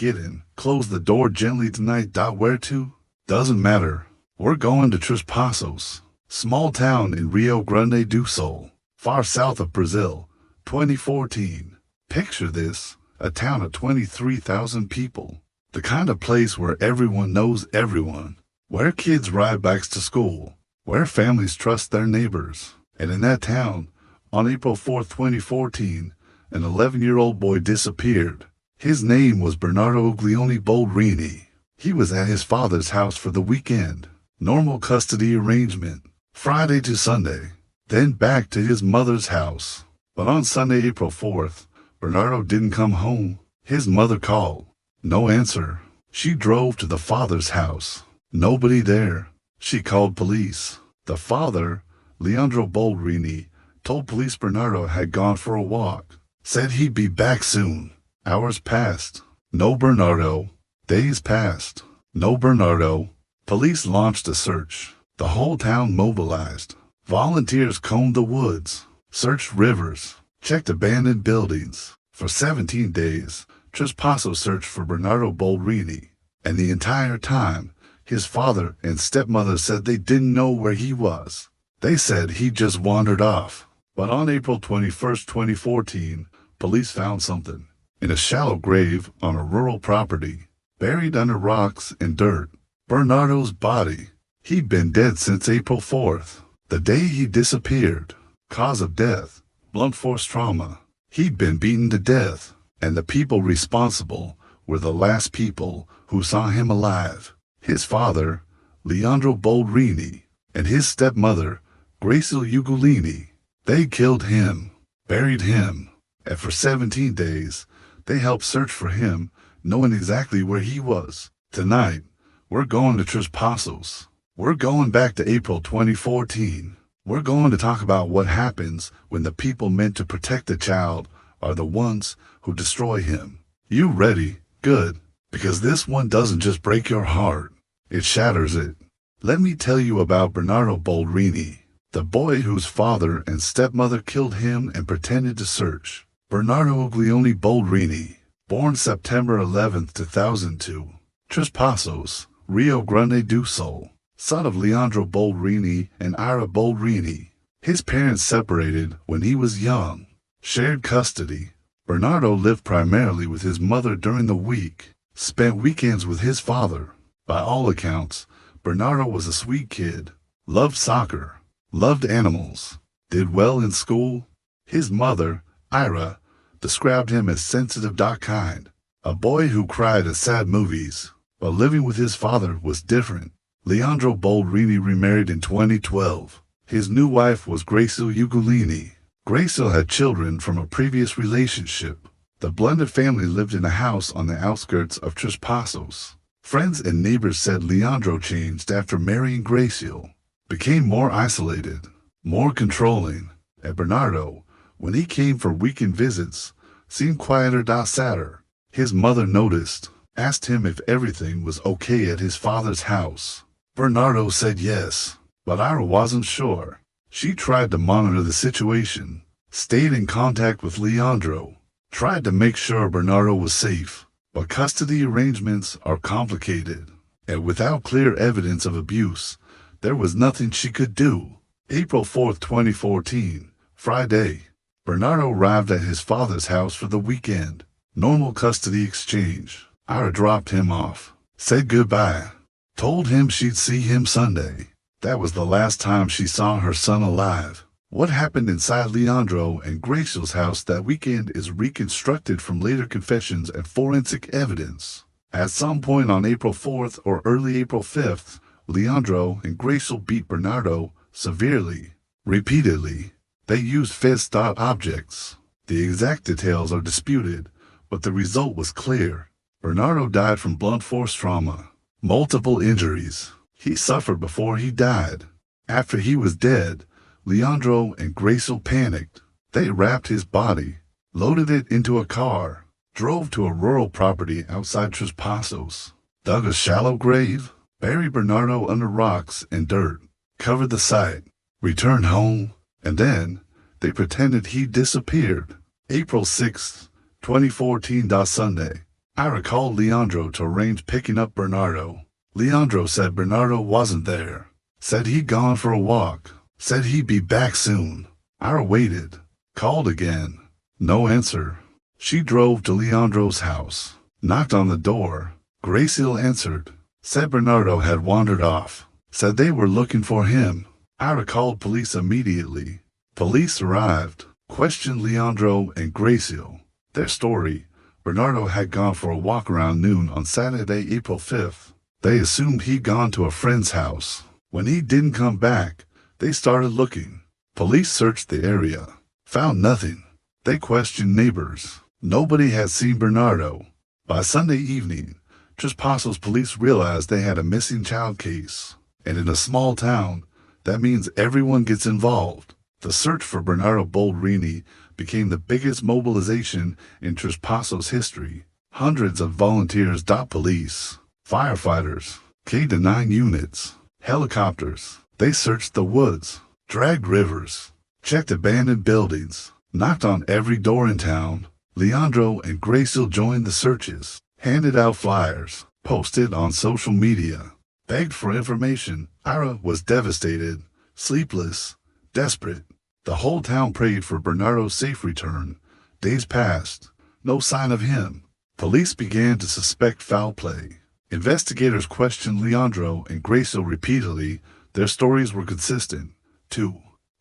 get in. Close the door gently tonight. Where to? Doesn't matter. We're going to Três Passos, small town in Rio Grande do Sul, far south of Brazil, 2014. Picture this, a town of 23,000 people. The kind of place where everyone knows everyone, where kids ride bikes to school, where families trust their neighbors. And in that town, on April 4, 2014, an 11-year-old boy disappeared. His name was Bernardo Uglione Boldrini. He was at his father's house for the weekend. Normal custody arrangement, Friday to Sunday, then back to his mother's house. But on Sunday, April 4th, Bernardo didn't come home. His mother called. No answer. She drove to the father's house. Nobody there. She called police. The father, Leandro Boldrini, told police Bernardo had gone for a walk. Said he'd be back soon. Hours passed. No Bernardo. Days passed. No Bernardo. Police launched a search. The whole town mobilized. Volunteers combed the woods, searched rivers, checked abandoned buildings. For 17 days, Três Passos searched for Bernardo Boldrini, and the entire time, his father and stepmother said they didn't know where he was. They said he just wandered off. But on April 21st, 2014, police found something. In a shallow grave on a rural property, buried under rocks and dirt, Bernardo's body. He'd been dead since April 4th, the day he disappeared. Cause of death, blunt force trauma. He'd been beaten to death, and the people responsible were the last people who saw him alive. His father, Leandro Boldrini, and his stepmother, Gracile Uglione. They killed him, buried him, and for 17 days, they helped search for him, knowing exactly where he was. Tonight, we're going to Três Passos. We're going back to April 2014. We're going to talk about what happens when the people meant to protect the child are the ones who destroy him. You ready? Good. Because this one doesn't just break your heart, it shatters it. Let me tell you about Bernardo Boldrini, the boy whose father and stepmother killed him and pretended to search. Bernardo Uglione Boldrini, born September 11, 2002. Três Passos, Rio Grande do Sul, son of Leandro Boldrini and Iara Boldrini. His parents separated when he was young. Shared custody. Bernardo lived primarily with his mother during the week, spent weekends with his father. By all accounts, Bernardo was a sweet kid, loved soccer, loved animals, did well in school. His mother, Iara, described him as sensitive, kind, a boy who cried at sad movies. But living with his father was different. Leandro Boldrini remarried in 2012. His new wife was Gracile Uglione. Gracile had children from a previous relationship. The blended family lived in a house on the outskirts of Três Passos. Friends and neighbors said Leandro changed after marrying Gracile, became more isolated, more controlling, and Bernardo, when he came for weekend visits, seemed quieter, sadder. His mother noticed, asked him if everything was okay at his father's house. Bernardo said yes, but Iara wasn't sure. She tried to monitor the situation, stayed in contact with Leandro, tried to make sure Bernardo was safe. But custody arrangements are complicated, and without clear evidence of abuse, there was nothing she could do. April 4, 2014, Friday, Bernardo arrived at his father's house for the weekend. Normal custody exchange. Iara dropped him off, said goodbye, told him she'd see him Sunday. That was the last time she saw her son alive. What happened inside Leandro and Gracile's house that weekend is reconstructed from later confessions and forensic evidence. At some point on April 4th or early April 5th, Leandro and Gracile beat Bernardo severely, repeatedly. They used fist-style objects. The exact details are disputed, but the result was clear. Bernardo died from blunt force trauma, multiple injuries. He suffered before he died. After he was dead, Leandro and Gracile panicked. They wrapped his body, loaded it into a car, drove to a rural property outside Três Passos, dug a shallow grave, buried Bernardo under rocks and dirt, covered the site, returned home, and then they pretended he disappeared. April 6, 2014. Sunday. Iara called Leandro to arrange picking up Bernardo. Leandro said Bernardo wasn't there. Said he'd gone for a walk. Said he'd be back soon. Iara waited. Called again. No answer. She drove to Leandro's house. Knocked on the door. Graciel answered. Said Bernardo had wandered off. Said they were looking for him. Iara called police immediately. Police arrived. Questioned Leandro and Graciel. Their story: Bernardo had gone for a walk around noon on Saturday, April 5th. They assumed he'd gone to a friend's house. When he didn't come back, they started looking. Police searched the area. Found nothing. They questioned neighbors. Nobody had seen Bernardo. By Sunday evening, Três Passos police realized they had a missing child case. And in a small town, that means everyone gets involved. The search for Bernardo Boldrini became the biggest mobilization in Três Passos history. Hundreds of volunteers, police, firefighters, K-9 units, helicopters. They searched the woods, dragged rivers, checked abandoned buildings, knocked on every door in town. Leandro and Graciel joined the searches, handed out flyers, posted on social media, begged for information. Iara was devastated, sleepless, desperate. The whole town prayed for Bernardo's safe return. Days passed. No sign of him. Police began to suspect foul play. Investigators questioned Leandro and Graciel repeatedly. Their stories were consistent.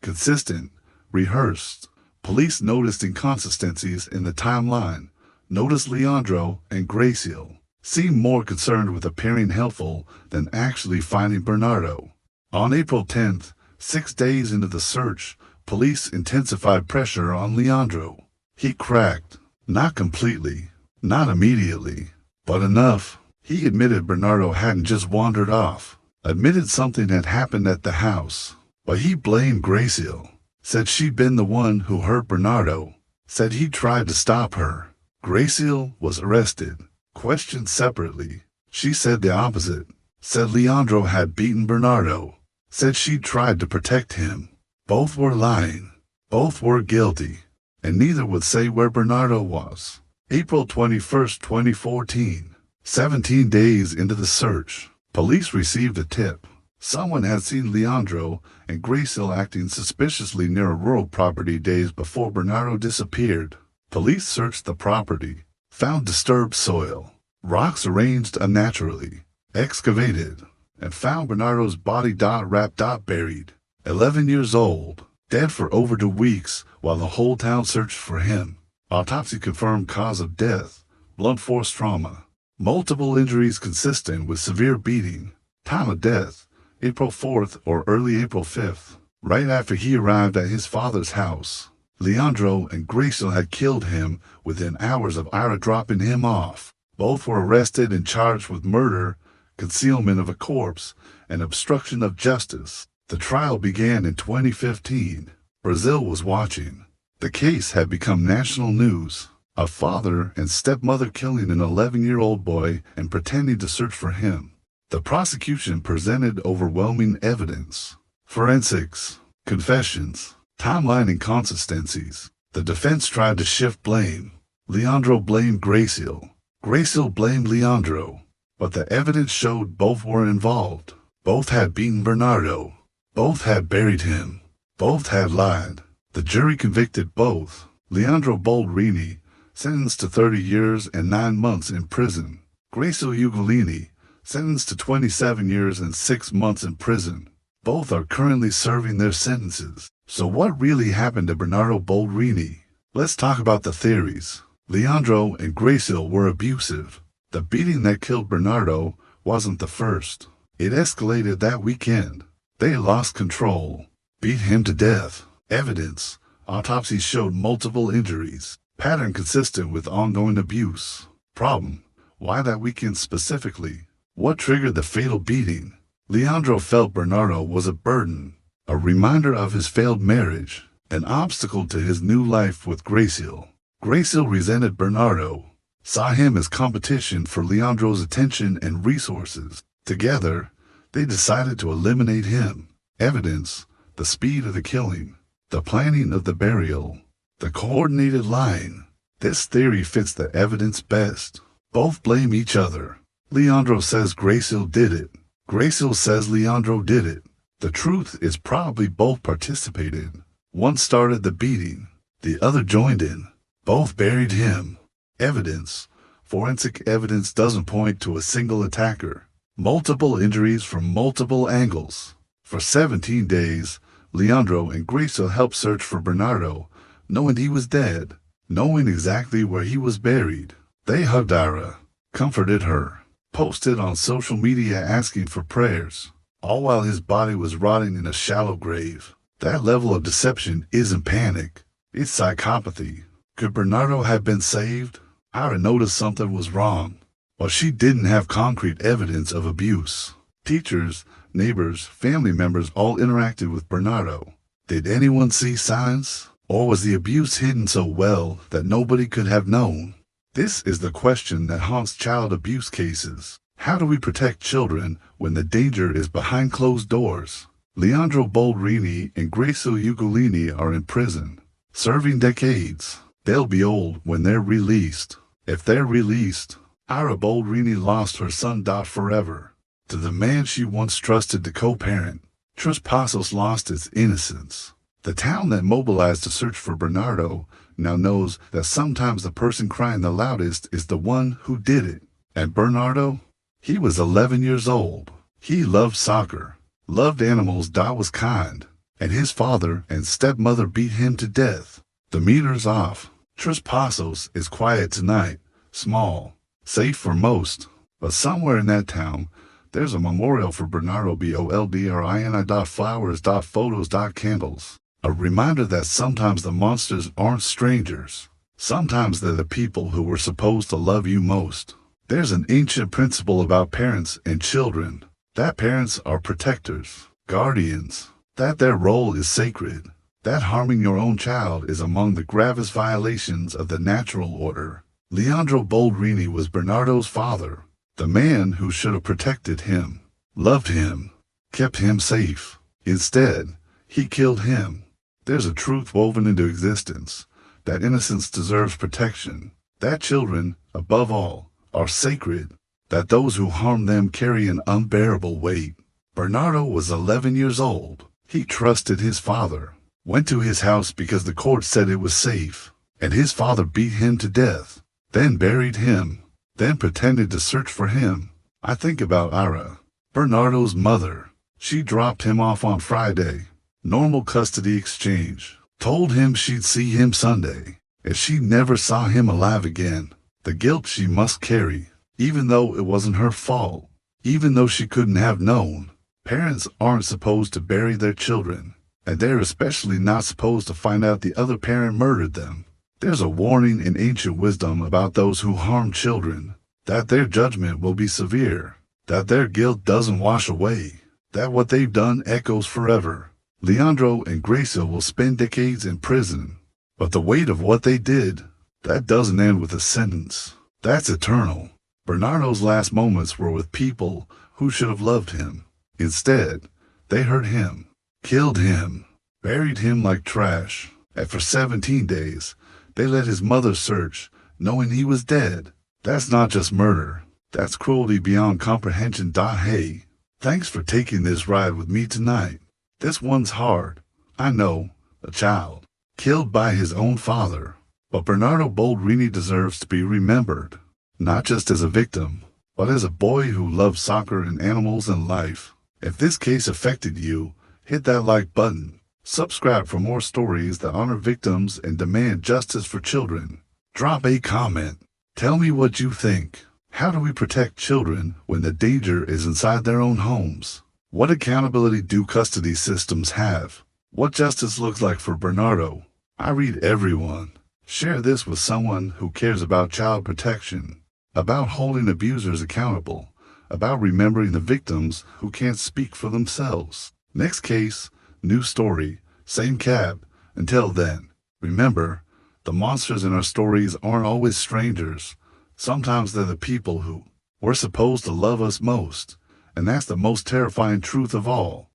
Consistent, rehearsed. Police noticed inconsistencies in the timeline. Noticed Leandro and Graciel seemed more concerned with appearing helpful than actually finding Bernardo. On April 10th, 6 days into the search, police intensified pressure on Leandro. He cracked. Not completely, not immediately, but enough. He admitted Bernardo hadn't just wandered off. Admitted something had happened at the house. But he blamed Graciel. Said she'd been the one who hurt Bernardo. Said he tried to stop her. Graciel was arrested. Questioned separately. She said the opposite. Said Leandro had beaten Bernardo. Said she'd tried to protect him. Both were lying. Both were guilty. And neither would say where Bernardo was. April 21st, 2014. 17 days into the search, police received a tip. Someone had seen Leandro and Graciel acting suspiciously near a rural property days before Bernardo disappeared. Police searched the property, found disturbed soil, rocks arranged unnaturally, excavated, and found Bernardo's body wrapped buried. 11 years old, dead for over 2 weeks while the whole town searched for him. Autopsy confirmed cause of death: blunt force trauma. Multiple injuries consistent with severe beating. Time of death: April 4th or early April 5th, right after he arrived at his father's house. Leandro and Graciel had killed him within hours of Iara dropping him off. Both were arrested and charged with murder, concealment of a corpse, and obstruction of justice. The trial began in 2015. Brazil was watching. The case had become national news. A father and stepmother killing an 11-year-old boy and pretending to search for him. The prosecution presented overwhelming evidence: forensics, confessions, timeline inconsistencies. The defense tried to shift blame. Leandro blamed Graciel. Graciel blamed Leandro. But the evidence showed both were involved. Both had beaten Bernardo. Both had buried him. Both had lied. The jury convicted both. Leandro Boldrini, sentenced to 30 years and 9 months in prison. Bernardo Uglione, sentenced to 27 years and 6 months in prison. Both are currently serving their sentences. So what really happened to Bernardo Boldrini? Let's talk about the theories. Leandro and Graciel were abusive. The beating that killed Bernardo wasn't the first. It escalated that weekend. They lost control. Beat him to death. Evidence: autopsies showed multiple injuries. Pattern consistent with ongoing abuse. Problem: why that weekend specifically? What triggered the fatal beating? Leandro felt Bernardo was a burden, a reminder of his failed marriage, an obstacle to his new life with Graciel. Graciel resented Bernardo, saw him as competition for Leandro's attention and resources. Together, they decided to eliminate him. Evidence: the speed of the killing, the planning of the burial, the coordinated lying. This theory fits the evidence best. Both blame each other. Leandro says Gracil did it. Gracil says Leandro did it. The truth is probably both participated. One started the beating. The other joined in. Both buried him. Evidence. Forensic evidence doesn't point to a single attacker. Multiple injuries from multiple angles. For 17 days, Leandro and Gracil helped search for Bernardo, knowing he was dead, knowing exactly where he was buried. They hugged Iara, comforted her, posted on social media asking for prayers, all while his body was rotting in a shallow grave. That level of deception isn't panic, it's psychopathy. Could Bernardo have been saved? Iara noticed something was wrong, but she didn't have concrete evidence of abuse. Teachers, neighbors, family members all interacted with Bernardo. Did anyone see signs? Or was the abuse hidden so well that nobody could have known? This is the question that haunts child abuse cases. How do we protect children when the danger is behind closed doors? Leandro Boldrini and Gracil Uglione are in prison, serving decades. They'll be old when they're released. If they're released, Iara Boldrini lost her son forever. To the man she once trusted to co-parent, Três Passos lost its innocence. The town that mobilized to search for Bernardo now knows that sometimes the person crying the loudest is the one who did it. And Bernardo? He was 11 years old. He loved soccer, loved animals, was kind, and his father and stepmother beat him to death. The meter's off. Três Passos is quiet tonight, small, safe for most, but somewhere in that town, there's a memorial for Bernardo Boldrini. Flowers, photos, candles. A reminder that sometimes the monsters aren't strangers. Sometimes they're the people who were supposed to love you most. There's an ancient principle about parents and children, that parents are protectors, guardians, that their role is sacred, that harming your own child is among the gravest violations of the natural order. Leandro Boldrini was Bernardo's father, the man who should have protected him, loved him, kept him safe. Instead, he killed him. There's a truth woven into existence, that innocence deserves protection, that children, above all, are sacred, that those who harm them carry an unbearable weight. Bernardo was 11 years old. He trusted his father, went to his house because the court said it was safe, and his father beat him to death, then buried him, then pretended to search for him. I think about Iara, Bernardo's mother. She dropped him off on Friday. Normal custody exchange. Told him she'd see him Sunday, and she never saw him alive again. The guilt she must carry, even though it wasn't her fault, even though she couldn't have known. Parents aren't supposed to bury their children, and they're especially not supposed to find out the other parent murdered them. There's a warning in ancient wisdom about those who harm children, that their judgment will be severe, that their guilt doesn't wash away, that what they've done echoes forever. Leandro and Gracil will spend decades in prison, but the weight of what they did, that doesn't end with a sentence. That's eternal. Bernardo's last moments were with people who should have loved him. Instead, they hurt him, killed him, buried him like trash, and for 17 days, they let his mother search, knowing he was dead. That's not just murder. That's cruelty beyond comprehension. Hey, thanks for taking this ride with me tonight. This one's hard. I know, a child, killed by his own father. But Bernardo Boldrini deserves to be remembered, not just as a victim, but as a boy who loved soccer and animals and life. If this case affected you, hit that like button. Subscribe for more stories that honor victims and demand justice for children. Drop a comment. Tell me what you think. How do we protect children when the danger is inside their own homes? What accountability do custody systems have? What justice looks like for Bernardo? I read everyone. Share this with someone who cares about child protection, about holding abusers accountable, about remembering the victims who can't speak for themselves. Next case, new story, same cab. Until then, remember, the monsters in our stories aren't always strangers. Sometimes they're the people who were supposed to love us most, and that's the most terrifying truth of all.